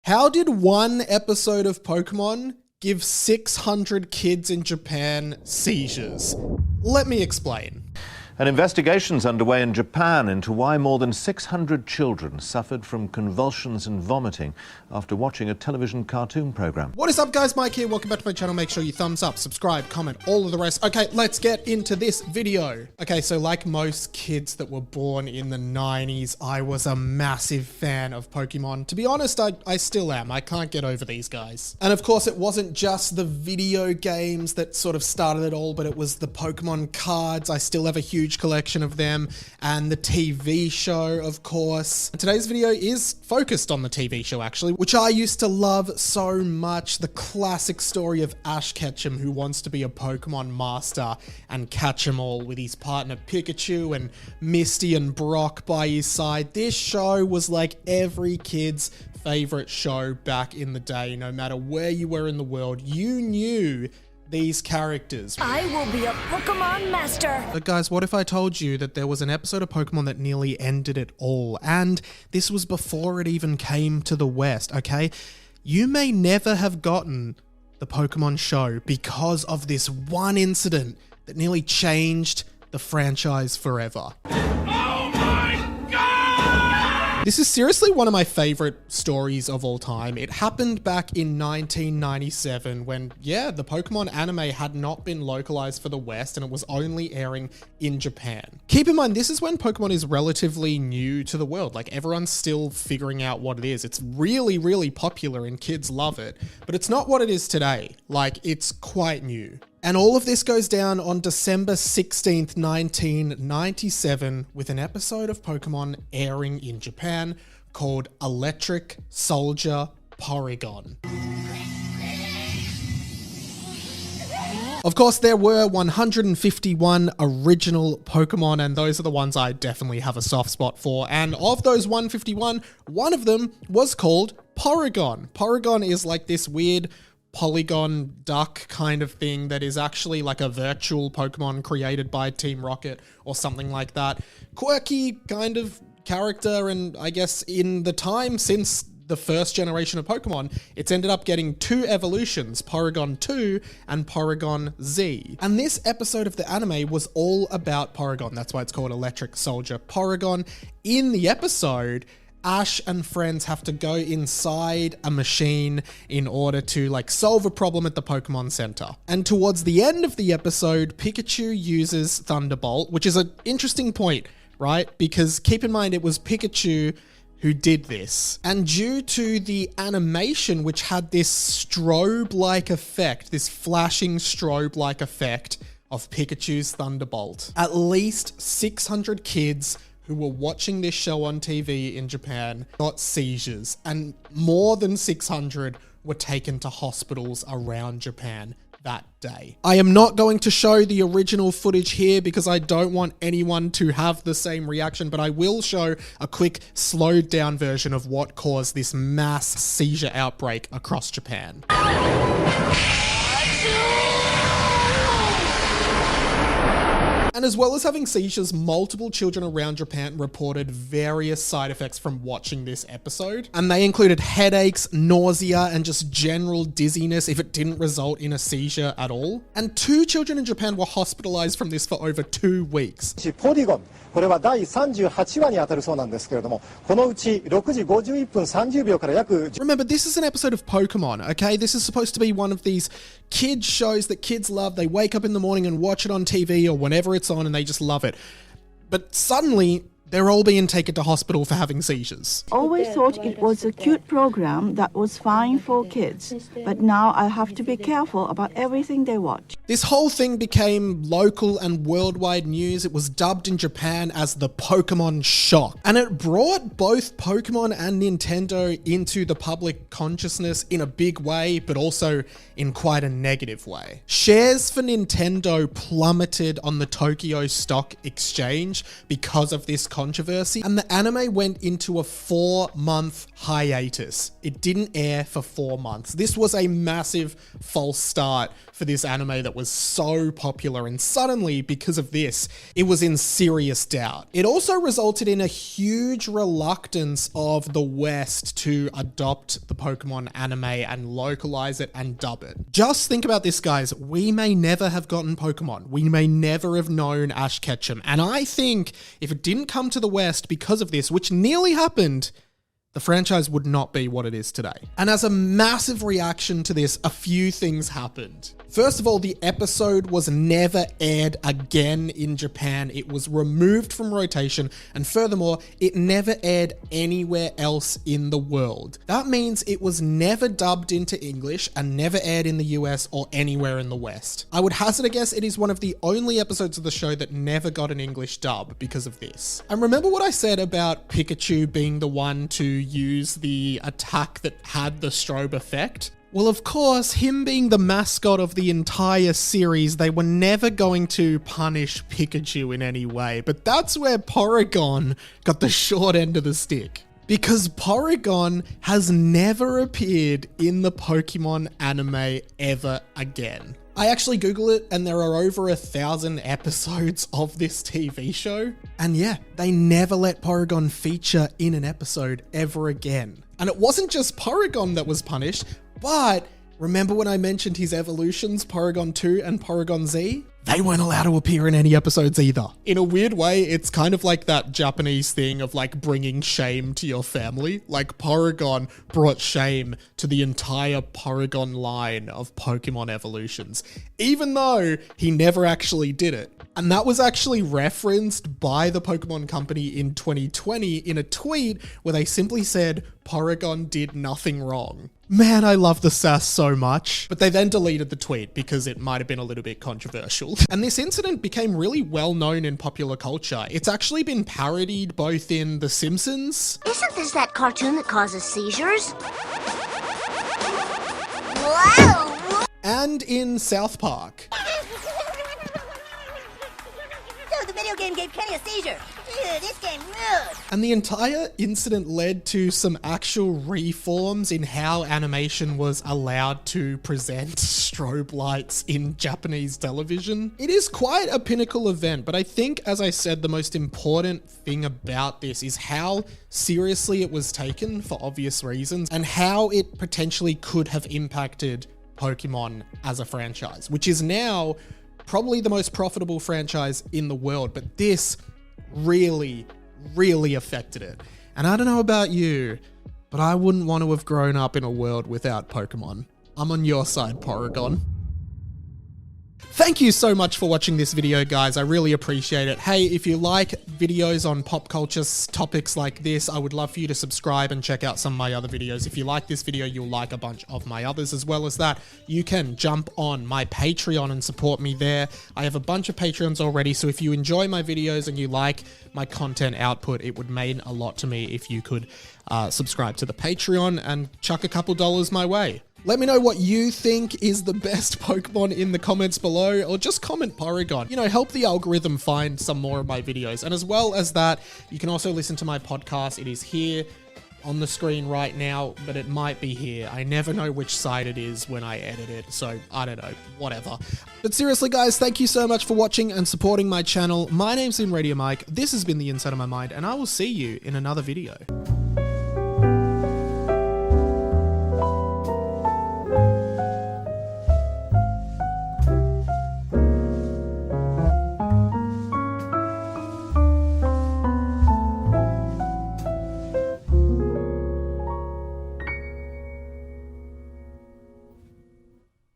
How did one episode of Pokémon give 600 kids in Japan seizures? Let me explain. An investigation's underway in Japan into why more than 600 children suffered from convulsions and vomiting after watching a television cartoon program. What is up, guys? Mike here. Welcome back to my channel. Make sure you thumbs up, subscribe, comment, all of the rest. Okay, let's get into this video. Okay, so like most kids that were born in the 90s, I was a massive fan of Pokemon. To be honest, I still am. I can't get over these guys. And of course, it wasn't just the video games that sort of started it all, but it was the Pokemon cards. I still have a huge collection of them, and the TV show, of course. Today's video is focused on the TV show, actually, which I used to love so much. The classic story of Ash Ketchum, who wants to be a Pokemon master and catch them all with his partner Pikachu and Misty and Brock by his side. This show was like every kid's favorite show back in the day. No matter where you were in the world, you knew these characters. I will be a Pokemon master. But guys, what if I told you that there was an episode of Pokemon that nearly ended it all? And this was before it even came to the West, okay? You may never have gotten the Pokemon show because of this one incident that nearly changed the franchise forever. This is seriously one of my favorite stories of all time. It happened back in 1997 when, yeah, the Pokemon anime had not been localized for the West and it was only airing in Japan. Keep in mind, this is when Pokemon is relatively new to the world. Like, everyone's still figuring out what it is. It's really, really popular and kids love it, but it's not what it is today. Like, it's quite new. And all of this goes down on December 16th, 1997, with an episode of Pokemon airing in Japan called Electric Soldier Porygon. Of course, there were 151 original Pokemon, and those are the ones I definitely have a soft spot for. And of those 151, one of them was called Porygon. Porygon is like this weird polygon duck kind of thing that is actually like a virtual Pokemon created by Team Rocket or something like that. Quirky kind of character, and I guess in the time since the first generation of Pokemon, it's ended up getting two evolutions, Porygon 2 and Porygon Z. And this episode of the anime was all about Porygon. That's why it's called Electric Soldier Porygon. In the episode, Ash and friends have to go inside a machine in order to like solve a problem at the Pokemon Center. And towards the end of the episode, Pikachu uses Thunderbolt, which is an interesting point, right? Because keep in mind, it was Pikachu who did this. And due to the animation, which had this strobe-like effect, this flashing strobe-like effect of Pikachu's Thunderbolt, at least 600 kids who were watching this show on TV in Japan got seizures, and more than 600 were taken to hospitals around Japan that day. I am not going to show the original footage here because I don't want anyone to have the same reaction, but I will show a quick slowed down version of what caused this mass seizure outbreak across Japan. And as well as having seizures, multiple children around Japan reported various side effects from watching this episode. And they included headaches, nausea, and just general dizziness if it didn't result in a seizure at all. And 2 children in Japan were hospitalized from this for over 2 weeks. これは第38話に当たるそうなんですけれども、このうち6時51分30秒から約 Remember, this is an episode of Pokemon, okay? This is supposed to be one of these kids shows that kids love. They wake up in the morning and watch it on TV or whenever it's on and they just love it. But suddenly, they're all being taken to hospital for having seizures. Always thought it was a cute program that was fine for kids, but now I have to be careful about everything they watch. This whole thing became local and worldwide news. It was dubbed in Japan as the Pokemon shock, and it brought both Pokemon and Nintendo into the public consciousness in a big way, but also in quite a negative way. Shares for Nintendo plummeted on the Tokyo Stock Exchange because of this controversy, and the anime went into a 4-month hiatus. It didn't air for 4 months. This was a massive false start for this anime that was so popular, and suddenly, because of this, it was in serious doubt. It also resulted in a huge reluctance of the West to adopt the Pokemon anime and localize it and dub it. Just think about this, guys. We may never have gotten Pokemon. We may never have known Ash Ketchum. And I think if it didn't come to the West because of this, which nearly happened, the franchise would not be what it is today. And as a massive reaction to this, a few things happened. First of all, the episode was never aired again in Japan. It was removed from rotation, and furthermore, it never aired anywhere else in the world. That means it was never dubbed into English and never aired in the US or anywhere in the West. I would hazard a guess it is one of the only episodes of the show that never got an English dub because of this. And remember what I said about Pikachu being the one to use the attack that had the strobe effect? Well, of course, him being the mascot of the entire series, they were never going to punish Pikachu in any way, but that's where Porygon got the short end of the stick. Because Porygon has never appeared in the Pokemon anime ever again. I actually Googled it, and there are over 1,000 episodes of this TV show. And yeah, they never let Porygon feature in an episode ever again. And it wasn't just Porygon that was punished, but remember when I mentioned his evolutions, Porygon 2 and Porygon Z? They weren't allowed to appear in any episodes either. In a weird way, it's kind of like that Japanese thing of like bringing shame to your family. Like Porygon brought shame to the entire Porygon line of Pokemon evolutions, even though he never actually did it. And that was actually referenced by the Pokemon Company in 2020 in a tweet where they simply said Porygon did nothing wrong. Man, I love the sass so much. But they then deleted the tweet because it might have been a little bit controversial. And this incident became really well known in popular culture. It's actually been parodied both in The Simpsons. Isn't this that cartoon that causes seizures? Wow! And in South Park. Dude, the video game gave Kenny a seizure. Dude, this game rules. And the entire incident led to some actual reforms in how animation was allowed to present strobe lights in Japanese television. It is quite a pinnacle event, but I think, as I said, the most important thing about this is how seriously it was taken for obvious reasons and how it potentially could have impacted Pokemon as a franchise, which is now probably the most profitable franchise in the world, but this really affected it. And I don't know about you, but I wouldn't want to have grown up in a world without Pokemon. I'm on your side, Porygon. Thank you so much for watching this video, guys. I really appreciate it. Hey, if you like videos on pop culture topics like this, I would love for you to subscribe and check out some of my other videos. If you like this video, you'll like a bunch of my others. As well as that, you can jump on my Patreon and support me there. I have a bunch of Patreons already, so if you enjoy my videos and you like my content output, it would mean a lot to me if you could subscribe to the Patreon and chuck a couple dollars my way. Let me know what you think is the best Pokemon in the comments below, or just comment Porygon. You know, help the algorithm find some more of my videos. And as well as that, you can also listen to my podcast. It is here on the screen right now, but it might be here. I never know which side it is when I edit it, so I don't know, whatever. But seriously, guys, thank you so much for watching and supporting my channel. My name's been Radio Mike. This has been The Inside of My Mind, and I will see you in another video.